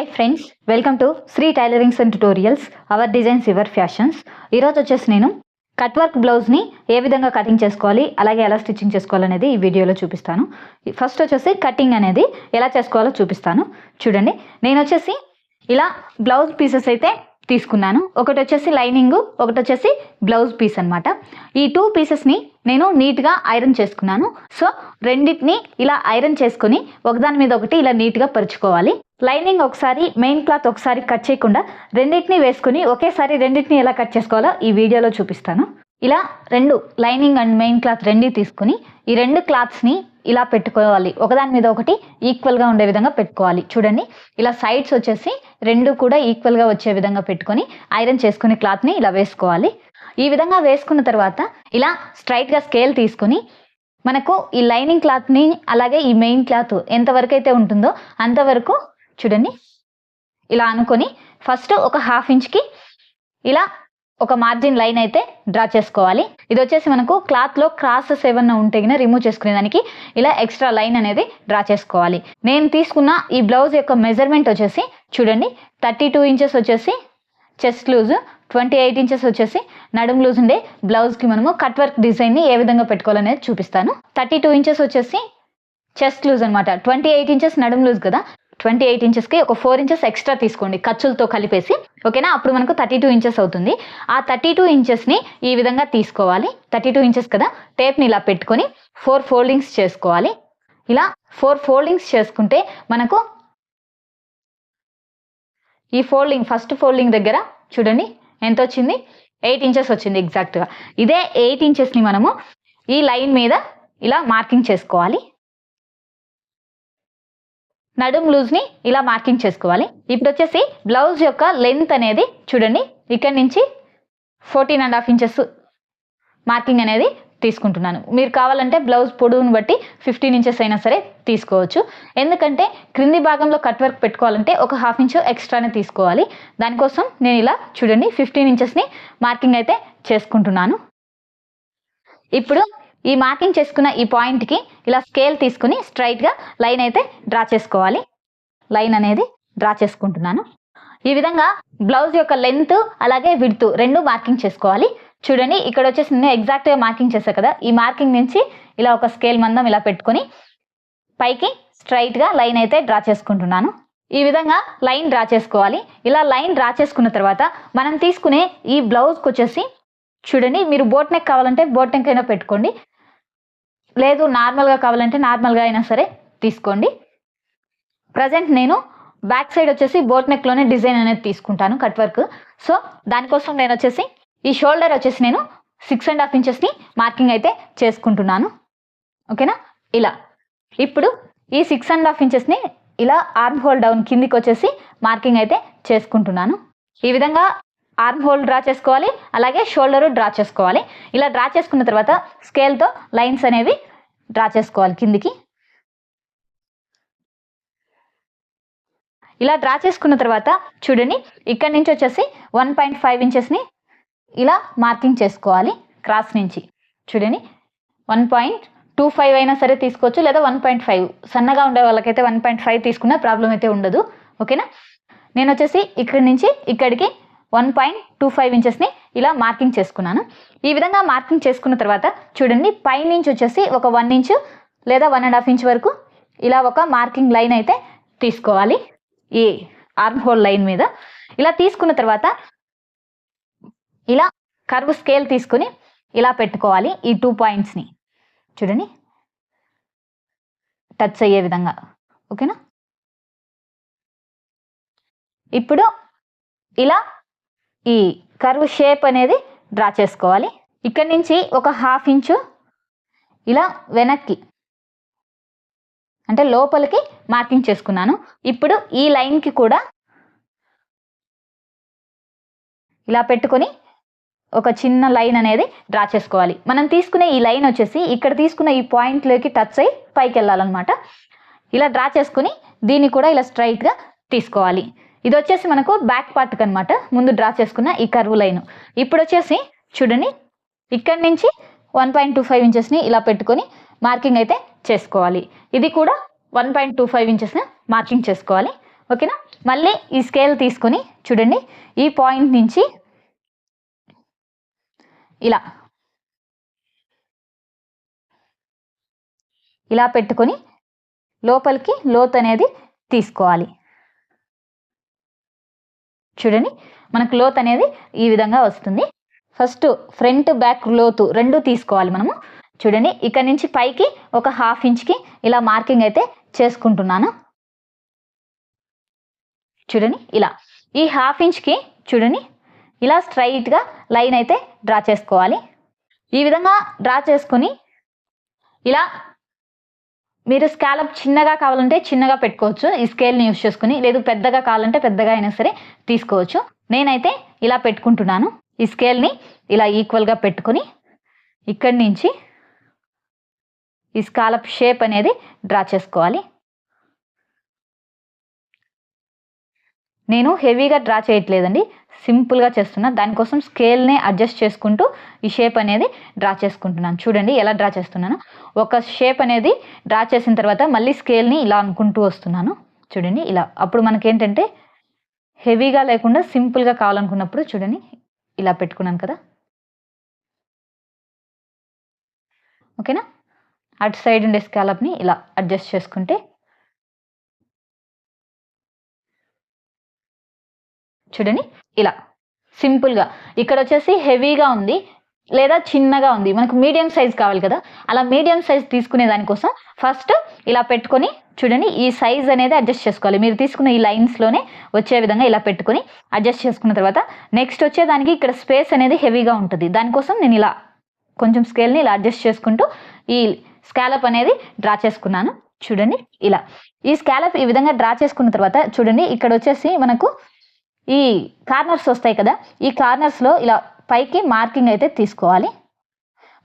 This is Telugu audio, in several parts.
Hi friends, welcome to Sri tailorings and tutorials our designs your fashions. ఈరోజు వచ్చేసి నేను కట్ వర్క్ బ్లౌజ్ని ఏ విధంగా కటింగ్ చేసుకోవాలి, అలాగే ఎలా స్టిచ్చింగ్ చేసుకోవాలనేది ఈ వీడియోలో చూపిస్తాను. ఫస్ట్ వచ్చేసి కటింగ్ అనేది ఎలా చేసుకోవాలో చూపిస్తాను. చూడండి, నేను వచ్చేసి ఇలా బ్లౌజ్ పీసెస్ అయితే తీసుకున్నాను. ఒకటి వచ్చేసి లైనింగ్, ఒకటి వచ్చేసి బ్లౌజ్ పీస్ అనమాట. ఈ 2 పీసెస్ని నేను నీట్గా ఐరన్ చేసుకున్నాను. సో రెండింటిని ఇలా ఐరన్ చేసుకొని ఒకదాని మీద ఒకటి ఇలా నీట్గా పరుచుకోవాలి. లైనింగ్ ఒకసారి, మెయిన్ క్లాత్ ఒకసారి కట్ చేయకుండా రెండింటిని వేసుకుని ఒకేసారి రెండింటిని ఎలా కట్ చేసుకోవాలో ఈ వీడియోలో చూపిస్తాను. ఇలా రెండు లైనింగ్ అండ్ మెయిన్ క్లాత్ రెండు తీసుకుని ఈ 2 క్లాత్స్ని ఇలా పెట్టుకోవాలి. ఒకదాని మీద ఒకటి ఈక్వల్గా ఉండే విధంగా పెట్టుకోవాలి. చూడండి, ఇలా సైడ్స్ వచ్చేసి 2 కూడా ఈక్వల్గా వచ్చే విధంగా పెట్టుకొని ఐరన్ చేసుకుని క్లాత్ని ఇలా వేసుకోవాలి. ఈ విధంగా వేసుకున్న తర్వాత ఇలా స్ట్రైట్గా స్కేల్ తీసుకుని మనకు ఈ లైనింగ్ క్లాత్ని అలాగే ఈ మెయిన్ క్లాత్ ఎంతవరకు అయితే ఉంటుందో అంతవరకు చూడండి ఇలా అనుకొని ఫస్ట్ ఒక 1/2 ఇంచ్కి ఇలా ఒక మార్జిన్ లైన్ అయితే డ్రా చేసుకోవాలి. ఇది వచ్చేసి మనకు క్లాత్లో క్రాసెస్ ఏమన్నా ఉంటే గిన రిమూవ్ చేసుకునే దానికి ఇలా ఎక్స్ట్రా లైన్ అనేది డ్రా చేసుకోవాలి. నేను తీసుకున్న ఈ బ్లౌజ్ యొక్క మెజర్మెంట్ వచ్చేసి చూడండి, 32 ఇంచెస్ వచ్చేసి చెస్ట్ లూజ్, 28 ఇంచెస్ వచ్చేసి నడుము లూజ్ ఉండే బ్లౌజ్కి మనము కట్ వర్క్ డిజైన్ని ఏ విధంగా పెట్టుకోవాలనేది చూపిస్తాను. 32 ఇంచెస్ వచ్చేసి చెస్ట్ లూజ్ అనమాట, 28 ఇంచెస్ నడుము లూజ్ కదా. 28 ఇంచెస్కి ఒక 4 ఇంచెస్ ఎక్స్ట్రా తీసుకోండి ఖర్చులతో కలిపేసి, ఓకేనా? అప్పుడు మనకు 32 ఇంచెస్ అవుతుంది. ఆ 32 ఇంచెస్ని ఈ విధంగా తీసుకోవాలి. 32 ఇంచెస్ కదా, టేప్ని ఇలా పెట్టుకొని 4 ఫోల్డింగ్స్ చేసుకోవాలి. ఇలా 4 ఫోల్డింగ్స్ చేసుకుంటే మనకు ఈ ఫస్ట్ ఫోల్డింగ్ దగ్గర చూడండి ఎంత వచ్చింది, 8 ఇంచెస్ వచ్చింది ఎగ్జాక్ట్గా. ఇదే 8 ఇంచెస్ని మనము ఈ లైన్ మీద ఇలా మార్కింగ్ చేసుకోవాలి. నడుము లూజ్ని ఇలా మార్కింగ్ చేసుకోవాలి. ఇప్పుడు వచ్చేసి బ్లౌజ్ యొక్క లెంత్ అనేది చూడండి, ఇక్కడ నుంచి 14.5 ఇంచెస్ మార్కింగ్ అనేది తీసుకుంటున్నాను. మీరు కావాలంటే బ్లౌజ్ పొడవును బట్టి 15 ఇంచెస్ అయినా సరే తీసుకోవచ్చు. ఎందుకంటే క్రింది భాగంలో కట్ వర్క్ పెట్టుకోవాలంటే ఒక 1/2 ఇంచ్ ఎక్స్ట్రానే తీసుకోవాలి. దానికోసం నేను ఇలా చూడండి 15 ఇంచెస్ని మార్కింగ్ అయితే చేసుకుంటున్నాను. ఇప్పుడు ఈ మార్కింగ్ చేసుకున్న ఈ పాయింట్కి ఇలా స్కేల్ తీసుకుని స్ట్రైట్గా లైన్ అయితే డ్రా చేసుకోవాలి. లైన్ అనేది డ్రా చేసుకుంటున్నాను. ఈ విధంగా బ్లౌజ్ యొక్క లెంత్ అలాగే విడ్త్ 2 మార్కింగ్ చేసుకోవాలి. చూడండి, ఇక్కడ వచ్చేసి నేను ఎగ్జాక్ట్గా మార్కింగ్ చేశాను కదా, ఈ మార్కింగ్ నుంచి ఇలా ఒక స్కేల్ మందం ఇలా పెట్టుకొని పైకి స్ట్రైట్గా లైన్ అయితే డ్రా చేసుకుంటున్నాను. ఈ విధంగా లైన్ డ్రా చేసుకోవాలి. ఇలా లైన్ డ్రా చేసుకున్న తర్వాత మనం తీసుకునే ఈ బ్లౌజ్కి వచ్చేసి చూడండి, మీరు బోట్ నెక్ కావాలంటే బోట్ నెక్ అయినా పెట్టుకోండి, లేదు నార్మల్గా కావాలంటే నార్మల్గా అయినా సరే తీసుకోండి. ప్రజెంట్ నేను బ్యాక్ సైడ్ వచ్చేసి బోట్ నెక్లోనే డిజైన్ అనేది తీసుకుంటాను కట్ వర్క్. సో దానికోసం నేను వచ్చేసి ఈ షోల్డర్ వచ్చేసి నేను 6.5 ఇంచెస్ని మార్కింగ్ అయితే చేసుకుంటున్నాను, ఓకేనా? ఇలా ఇప్పుడు ఈ 6.5 ఇంచెస్ని ఇలా ఆర్మ్ హోల్ డౌన్ కిందికి వచ్చేసి మార్కింగ్ అయితే చేసుకుంటున్నాను. ఈ విధంగా ఆర్మ్ హోల్ డ్రా చేసుకోవాలి, అలాగే షోల్డర్ డ్రా చేసుకోవాలి. ఇలా డ్రా చేసుకున్న తర్వాత స్కేల్తో లైన్స్ అనేవి డ్రా చేసుకోవాలి కిందికి. ఇలా డ్రా చేసుకున్న తర్వాత చూడండి, ఇక్కడ నుంచి వచ్చేసి 1.5 ఇంచెస్ని ఇలా మార్కింగ్ చేసుకోవాలి. క్రాస్ నుంచి చూడండి 1.25 అయినా సరే తీసుకోవచ్చు, లేదా 1.5. సన్నగా ఉండే వాళ్ళకైతే 1.5 తీసుకున్న ప్రాబ్లం అయితే ఉండదు, ఓకేనా? నేను వచ్చేసి ఇక్కడి నుంచి ఇక్కడికి 1.25 ఇంచెస్ని ఇలా మార్కింగ్ చేసుకున్నాను. ఈ విధంగా మార్కింగ్ చేసుకున్న తర్వాత చూడండి, పైనుంచి వచ్చేసి ఒక 1 ఇంచ్ లేదా 1.5 ఇంచ్ వరకు ఇలా ఒక మార్కింగ్ లైన్ అయితే తీసుకోవాలి ఈ ఆర్మ్ హోల్ లైన్ మీద. ఇలా తీసుకున్న తర్వాత ఇలా కర్వ్ స్కేల్ తీసుకుని ఇలా పెట్టుకోవాలి. ఈ 2 పాయింట్స్ని చూడండి టచ్ అయ్యే విధంగా, ఓకేనా? ఇప్పుడు ఇలా ఈ కర్వ్ షేప్ అనేది డ్రా చేసుకోవాలి. ఇక్కడ నుంచి ఒక 1/2 ఇంచు ఇలా వెనక్కి అంటే లోపలికి మార్కింగ్ చేసుకున్నాను. ఇప్పుడు ఈ లైన్కి కూడా ఇలా పెట్టుకొని ఒక చిన్న లైన్ అనేది డ్రా చేసుకోవాలి. మనం తీసుకునే ఈ లైన్ వచ్చేసి ఇక్కడ తీసుకున్న ఈ పాయింట్లోకి టచ్ అయ్యి పైకి వెళ్ళాలన్నమాట. ఇలా డ్రా చేసుకుని దీన్ని కూడా ఇలా స్ట్రైట్గా తీసుకోవాలి. ఇది వచ్చేసి మనకు బ్యాక్ పార్ట్కి అనమాట, ముందు డ్రా చేసుకున్న ఈ కర్వ్ లైన్. ఇప్పుడు వచ్చేసి చూడండి, ఇక్కడి నుంచి 1.25 ఇంచెస్ని ఇలా పెట్టుకొని మార్కింగ్ అయితే చేసుకోవాలి. ఇది కూడా 1.25 ఇంచెస్ని మార్కింగ్ చేసుకోవాలి, ఓకేనా. మళ్ళీ ఈ స్కేల్ తీసుకొని చూడండి ఈ పాయింట్ నుంచి ఇలా పెట్టుకొని లోపలికి లోతు అనేది తీసుకోవాలి. చూడండి మనకు లోతు అనేది ఈ విధంగా వస్తుంది. ఫస్ట్ ఫ్రంట్ బ్యాక్ లోతు రెండు తీసుకోవాలి మనము. చూడండి ఇక్కడ నుంచి పైకి ఒక 1/2 ఇంచ్కి ఇలా మార్కింగ్ అయితే చేసుకుంటున్నాను. చూడండి ఇలా ఈ 1/2 ఇంచ్కి చూడండి ఇలా స్ట్రైట్గా లైన్ అయితే డ్రా చేసుకోవాలి. ఈ విధంగా డ్రా చేసుకొని ఇలా మీరు స్కాలప్ చిన్నగా కావాలంటే చిన్నగా పెట్టుకోవచ్చు ఈ స్కేల్ని యూస్ చేసుకుని, లేదు పెద్దగా కావాలంటే పెద్దగా అయినా సరే తీసుకోవచ్చు. నేనైతే ఇలా పెట్టుకుంటున్నాను. ఈ స్కేల్ని ఇలా ఈక్వల్గా పెట్టుకొని ఇక్కడి నుంచి ఈ స్కాలప్ షేప్ అనేది డ్రా చేసుకోవాలి. నేను హెవీగా డ్రా చేయట్లేదండి, సింపుల్గా చేస్తున్నా. దానికోసం స్కేల్నే అడ్జస్ట్ చేసుకుంటూ ఈ షేప్ అనేది డ్రా చేసుకుంటున్నాను. చూడండి ఎలా డ్రా చేస్తున్నాను. ఒక షేప్ అనేది డ్రా చేసిన తర్వాత మళ్ళీ స్కేల్ని ఇలా అనుకుంటూ వస్తున్నాను. చూడండి ఇలా. అప్పుడు మనకేంటంటే హెవీగా లేకుండా సింపుల్గా కావాలనుకున్నప్పుడు చూడండి ఇలా పెట్టుకున్నాను కదా. ఓకేనా. అటు సైడ్ ఉండే స్కాలప్ని ఇలా అడ్జస్ట్ చేసుకుంటే చూడండి ఇలా సింపుల్గా. ఇక్కడ వచ్చేసి హెవీగా ఉంది లేదా చిన్నగా ఉంది, మనకు మీడియం సైజ్ కావాలి కదా. అలా మీడియం సైజ్ తీసుకునే దానికోసం ఫస్ట్ ఇలా పెట్టుకొని చూడండి ఈ సైజ్ అనేది అడ్జస్ట్ చేసుకోవాలి. మీరు తీసుకున్న ఈ లైన్స్లోనే వచ్చే విధంగా ఇలా పెట్టుకొని అడ్జస్ట్ చేసుకున్న తర్వాత నెక్స్ట్ వచ్చేదానికి ఇక్కడ స్పేస్ అనేది హెవీగా ఉంటుంది. దానికోసం నేను ఇలా కొంచెం స్కేల్ని ఇలా అడ్జస్ట్ చేసుకుంటూ ఈ స్కాలప్ అనేది డ్రా చేసుకున్నాను. చూడండి ఇలా ఈ స్కాలప్ ఈ విధంగా డ్రా చేసుకున్న తర్వాత చూడండి ఇక్కడ వచ్చేసి మనకు ఈ కార్నర్స్ వస్తాయి కదా. ఈ కార్నర్స్లో ఇలా పైకి మార్కింగ్ అయితే తీసుకోవాలి.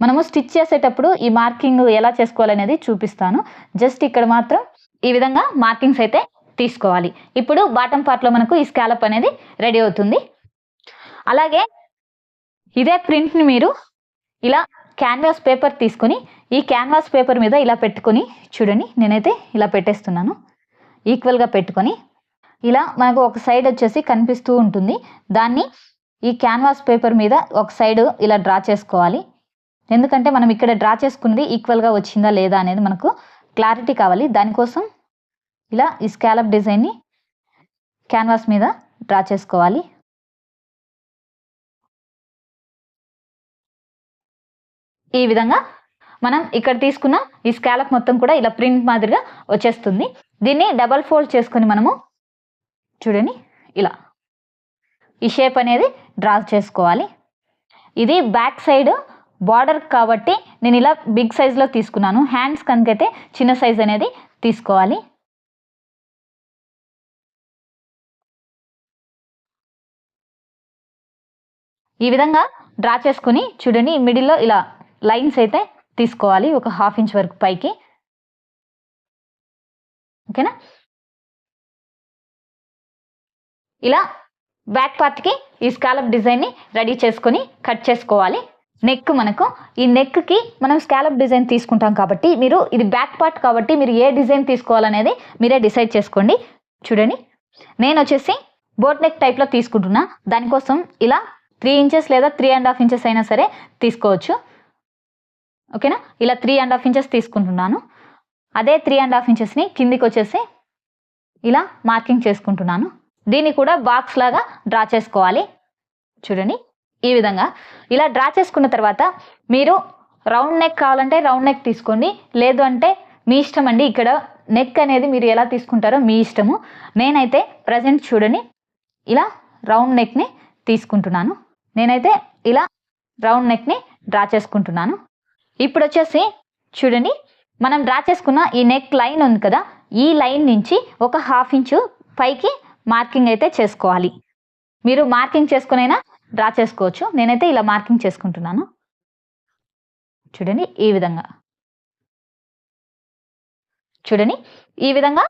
మనము స్టిచ్ చేసేటప్పుడు ఈ మార్కింగ్ ఎలా చేసుకోవాలనేది చూపిస్తాను. జస్ట్ ఇక్కడ మాత్రం ఈ విధంగా మార్కింగ్స్ అయితే తీసుకోవాలి. ఇప్పుడు బాటమ్ పార్ట్లో మనకు ఈ స్కాలప్ అనేది రెడీ అవుతుంది. అలాగే ఇదే ప్రింట్ని మీరు ఇలా క్యాన్వాస్ పేపర్ తీసుకొని ఈ క్యాన్వాస్ పేపర్ మీద ఇలా పెట్టుకొని చూడండి నేనైతే ఇలా పెట్టేస్తున్నాను. ఈక్వల్గా పెట్టుకొని ఇలా మనకు ఒక సైడ్ వచ్చేసి కనిపిస్తూ ఉంటుంది. దాన్ని ఈ క్యాన్వాస్ పేపర్ మీద ఒక సైడ్ ఇలా డ్రా చేసుకోవాలి. ఎందుకంటే మనం ఇక్కడ డ్రా చేసుకున్నది ఈక్వల్గా వచ్చిందా లేదా అనేది మనకు క్లారిటీ కావాలి. దానికోసం ఇలా ఈ స్కాలప్ డిజైన్ని క్యాన్వాస్ మీద డ్రా చేసుకోవాలి. ఈ విధంగా మనం ఇక్కడ తీసుకున్న ఈ స్కాలప్ మొత్తం కూడా ఇలా ప్రింట్ మాదిరిగా వచ్చేస్తుంది. దీన్ని డబల్ ఫోల్డ్ చేసుకొని మనము చూడండి ఇలా ఈ షేప్ అనేది డ్రా చేసుకోవాలి. ఇది బ్యాక్ సైడ్ బార్డర్ కాబట్టి నేను ఇలా బిగ్ సైజ్లో తీసుకున్నాను. హ్యాండ్స్ కనుకైతే చిన్న సైజ్ అనేది తీసుకోవాలి. ఈ విధంగా డ్రా చేసుకుని చూడండి మిడిల్లో ఇలా లైన్స్ అయితే తీసుకోవాలి ఒక 1/2 ఇంచ్ వరకు పైకి. ఓకేనా. ఇలా బ్యాక్ పార్ట్కి ఈ స్కాలప్ డిజైన్ని రెడీ చేసుకొని కట్ చేసుకోవాలి. నెక్ మనకు ఈ నెక్కి మనం స్కాలప్ డిజైన్ తీసుకుంటాం కాబట్టి మీరు ఇది బ్యాక్ పార్ట్ కాబట్టి మీరు ఏ డిజైన్ తీసుకోవాలనేది మీరే డిసైడ్ చేసుకోండి. చూడండి నేను వచ్చేసి బోట్ నెక్ టైప్లో తీసుకుంటున్నా. దానికోసం ఇలా 3 ఇంచెస్ లేదా 3.5 ఇంచెస్ అయినా సరే తీసుకోవచ్చు. ఓకేనా. ఇలా 3.5 ఇంచెస్ తీసుకుంటున్నాను. అదే 3.5 ఇంచెస్ని కిందికి వచ్చేసి ఇలా మార్కింగ్ చేసుకుంటున్నాను. దీన్ని కూడా బాక్స్ లాగా డ్రా చేసుకోవాలి. చూడండి ఈ విధంగా ఇలా డ్రా చేసుకున్న తర్వాత మీరు రౌండ్ నెక్ కావాలంటే రౌండ్ నెక్ తీసుకోండి, లేదు అంటే మీ ఇష్టం అండి. ఇక్కడ నెక్ అనేది మీరు ఎలా తీసుకుంటారో మీ ఇష్టము. నేనైతే ప్రజెంట్ చూడండి ఇలా రౌండ్ నెక్ని తీసుకుంటున్నాను. నేనైతే ఇలా రౌండ్ నెక్ని డ్రా చేసుకుంటున్నాను. ఇప్పుడు వచ్చేసి చూడండి మనం డ్రా చేసుకున్న ఈ నెక్ లైన్ ఉంది కదా, ఈ లైన్ నుంచి ఒక 1/2 ఇంచు పైకి మార్కింగ్ అయితే చేసుకోవాలి. మీరు మార్కింగ్ చేసుకునైనా డ్రా చేసుకోవచ్చు. నేనైతే ఇలా మార్కింగ్ చేసుకుంటున్నాను. చూడండి ఈ విధంగా. చూడండి ఈ విధంగా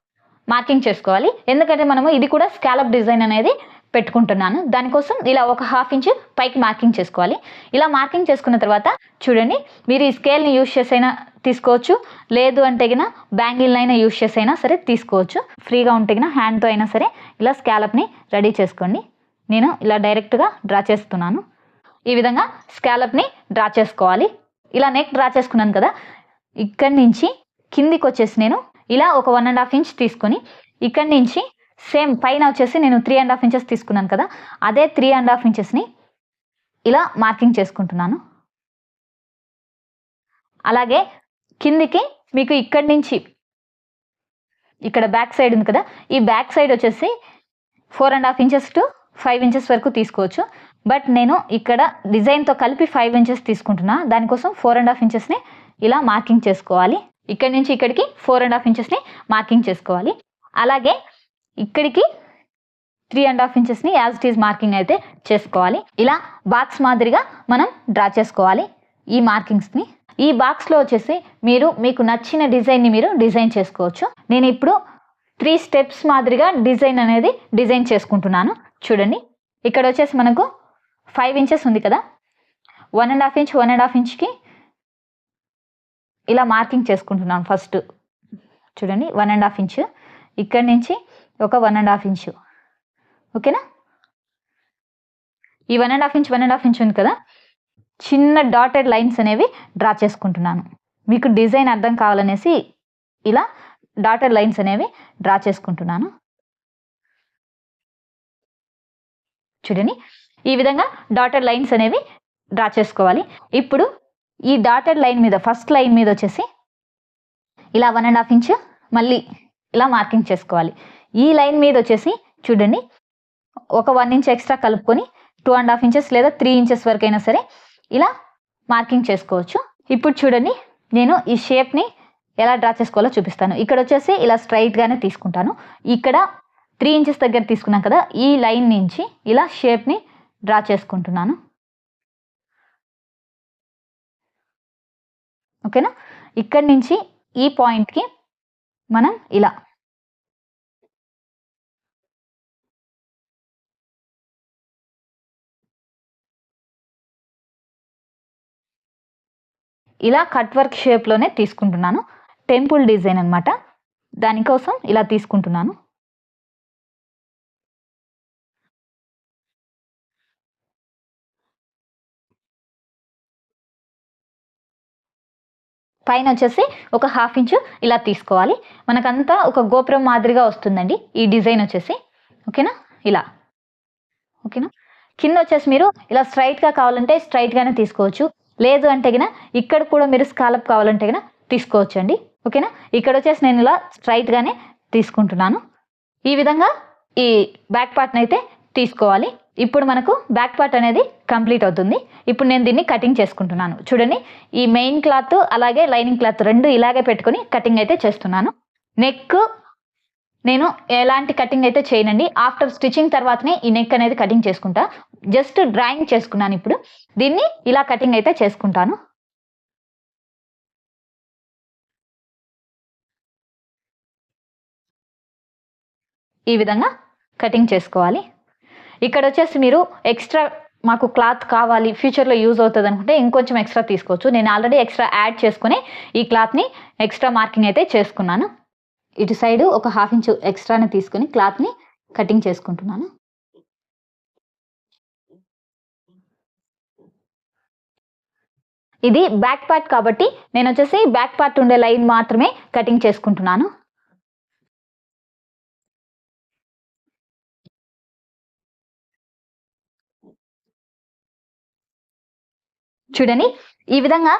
మార్కింగ్ చేసుకోవాలి. ఎందుకంటే మనము ఇది కూడా స్కాలప్ డిజైన్ అనేది పెట్టుకుంటున్నాను. దానికోసం ఇలా ఒక 1/2 ఇంచ్ పైకి మార్కింగ్ చేసుకోవాలి. ఇలా మార్కింగ్ చేసుకున్న తర్వాత చూడండి, మీరు ఈ స్కేల్ని యూజ్ చేసైనా తీసుకోవచ్చు, లేదు అంటే గిన బ్యాంగిల్నైనా యూజ్ చేసైనా సరే తీసుకోవచ్చు. ఫ్రీగా ఉంటే గిన హ్యాండ్తో అయినా సరే ఇలా స్కాలప్ని రెడీ చేసుకోండి. నేను ఇలా డైరెక్ట్గా డ్రా చేస్తున్నాను. ఈ విధంగా స్కాలప్ని డ్రా చేసుకోవాలి. ఇలా నెక్ డ్రా చేసుకున్నాను కదా, ఇక్కడి నుంచి కిందికి వచ్చేసి నేను ఇలా ఒక 1.5 ఇంచ్ తీసుకొని ఇక్కడి నుంచి సేమ్ పైన వచ్చేసి నేను 3.5 ఇంచెస్ తీసుకున్నాను కదా, అదే 3.5 ఇంచెస్ని ఇలా మార్కింగ్ చేసుకుంటున్నాను. అలాగే కిందికి మీకు ఇక్కడి నుంచి ఇక్కడ బ్యాక్ సైడ్ ఉంది కదా, ఈ బ్యాక్ సైడ్ వచ్చేసి 4.5 ఇంచెస్ టు 5 ఇంచెస్ వరకు తీసుకోవచ్చు. బట్ నేను ఇక్కడ డిజైన్తో కలిపి 5 ఇంచెస్ తీసుకుంటున్నా. దానికోసం 4.5 ఇంచెస్ని ఇలా మార్కింగ్ చేసుకోవాలి. ఇక్కడి నుంచి ఇక్కడికి 4.5 ఇంచెస్ని మార్కింగ్ చేసుకోవాలి. అలాగే ఇక్కడికి 3.5 ఇంచెస్ని యాజ్ ఇట్ ఈజ్ మార్కింగ్ అయితే చేసుకోవాలి. ఇలా బాక్స్ మాదిరిగా మనం డ్రా చేసుకోవాలి ఈ మార్కింగ్స్ని. ఈ బాక్స్లో వచ్చేసి మీకు నచ్చిన డిజైన్ని మీరు డిజైన్ చేసుకోవచ్చు. నేను ఇప్పుడు 3 స్టెప్స్ మాదిరిగా డిజైన్ చేసుకుంటున్నాను. చూడండి, ఇక్కడ వచ్చేసి మనకు 5 ఇంచెస్ ఉంది కదా, 1.5 ఇంచ్ 1.5 ఇంచ్కి ఇలా మార్కింగ్ చేసుకుంటున్నాను. ఫస్ట్ చూడండి, 1.5 ఇంచ్, ఇక్కడి నుంచి ఒక 1.5 ఇంచు. ఓకేనా? ఈ 1.5 ఇంచ్ ఉంది కదా, చిన్న డాటెడ్ లైన్స్ అనేవి డ్రా చేసుకుంటున్నాను. మీకు డిజైన్ అర్థం కావాలనేసి ఇలా డాటెడ్ లైన్స్ అనేవి డ్రా చేసుకుంటున్నాను. చూడండి, ఈ విధంగా డాటెడ్ లైన్స్ అనేవి డ్రా చేసుకోవాలి. ఇప్పుడు ఈ డాటెడ్ లైన్ మీద ఫస్ట్ లైన్ మీద వచ్చేసి ఇలా 1.5 ఇంచ్ మళ్ళీ ఇలా మార్కింగ్ చేసుకోవాలి. ఈ లైన్ మీద వచ్చేసి చూడండి, ఒక 1 ఇంచ్ ఎక్స్ట్రా కలుపుకొని 2.5 ఇంచెస్ లేదా 3 ఇంచెస్ వరకు అయినా సరే ఇలా మార్కింగ్ చేసుకోవచ్చు. ఇప్పుడు చూడండి, నేను ఈ షేప్ని ఎలా డ్రా చేసుకోవాలో చూపిస్తాను. ఇక్కడ వచ్చేసి ఇలా స్ట్రైట్గానే తీసుకుంటాను. ఇక్కడ 3 ఇంచెస్ దగ్గర తీసుకున్నాం కదా, ఈ లైన్ నుంచి ఇలా షేప్ని డ్రా చేసుకుంటున్నాను. ఓకేనా? ఇక్కడి నుంచి ఈ పాయింట్కి మనం ఇలా కట్ వర్క్ షేప్లోనే తీసుకుంటున్నాను. టెంపుల్ డిజైన్ అనమాట, దానికోసం ఇలా తీసుకుంటున్నాను. పైన వచ్చేసి ఒక 1/2 ఇంచు ఇలా తీసుకోవాలి. మనకంతా ఒక గోపురం మాదిరిగా వస్తుందండి ఈ డిజైన్ వచ్చేసి. ఓకేనా? ఇలా. ఓకేనా? కింద వచ్చేసి మీరు ఇలా స్ట్రైట్గా కావాలంటే స్ట్రైట్గానే తీసుకోవచ్చు, లేదు అంటే గిన ఇక్కడ కూడా మీరు స్కాలప్ కావాలంటే గిన తీసుకోవచ్చు అండి. ఓకేనా? ఇక్కడ వచ్చేసి నేను ఇలా స్ట్రైట్గానే తీసుకుంటున్నాను. ఈ విధంగా ఈ బ్యాక్ పార్ట్ని అయితే తీసుకోవాలి. ఇప్పుడు మనకు బ్యాక్ పార్ట్ అనేది కంప్లీట్ అవుతుంది. ఇప్పుడు నేను దీన్ని కటింగ్ చేసుకుంటున్నాను. చూడండి, ఈ మెయిన్ క్లాత్ అలాగే లైనింగ్ క్లాత్ రెండు ఇలాగే పెట్టుకొని కటింగ్ అయితే చేస్తున్నాను. నెక్ నేను ఎలాంటి కటింగ్ అయితే చేయనండి, ఆఫ్టర్ స్టిచ్చింగ్ తర్వాతనే ఈ నెక్ అనేది కటింగ్ చేసుకుంటా. జస్ట్ డ్రాయింగ్ చేసుకున్నాను. ఇప్పుడు దీన్ని ఇలా కటింగ్ అయితే చేసుకుంటాను. ఈ విధంగా కటింగ్ చేసుకోవాలి. ఇక్కడ వచ్చేసి మీరు ఎక్స్ట్రా మాకు క్లాత్ కావాలి, ఫ్యూచర్లో యూజ్ అవుతుంది అనుకుంటే ఇంకొంచెం ఎక్స్ట్రా తీసుకోవచ్చు. నేను ఆల్రెడీ ఎక్స్ట్రా యాడ్ చేసుకుని ఈ క్లాత్ని ఎక్స్ట్రా మార్కింగ్ అయితే చేసుకున్నాను. ఇటు సైడ్ ఒక 1/2 ఇంచు ఎక్స్ట్రాని తీసుకుని క్లాత్ని కటింగ్ చేసుకుంటున్నాను. ఇది బ్యాక్ పార్ట్ కాబట్టి నేను వచ్చేసి బ్యాక్ పార్ట్ ఉండే లైన్ మాత్రమే కటింగ్ చేసుకుంటున్నాను. చూడండి, ఈ విధంగా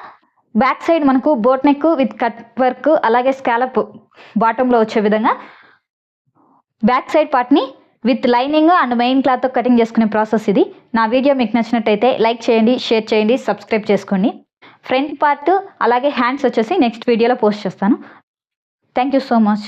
బ్యాక్ సైడ్ మనకు boat neck with cut work అలాగే స్కాలప్ బాటంలో వచ్చే విధంగా బ్యాక్ సైడ్ పార్ట్ని విత్ లైనింగ్ అండ్ మెయిన్ క్లాత్తో కటింగ్ చేసుకునే ప్రాసెస్ ఇది. నా వీడియో మీకు నచ్చినట్టయితే లైక్ చేయండి, షేర్ చేయండి, సబ్స్క్రైబ్ చేసుకోండి. ఫ్రంట్ పార్ట్ అలాగే హ్యాండ్స్ వచ్చేసి నెక్స్ట్ వీడియోలో పోస్ట్ చేస్తాను. Thank you so much.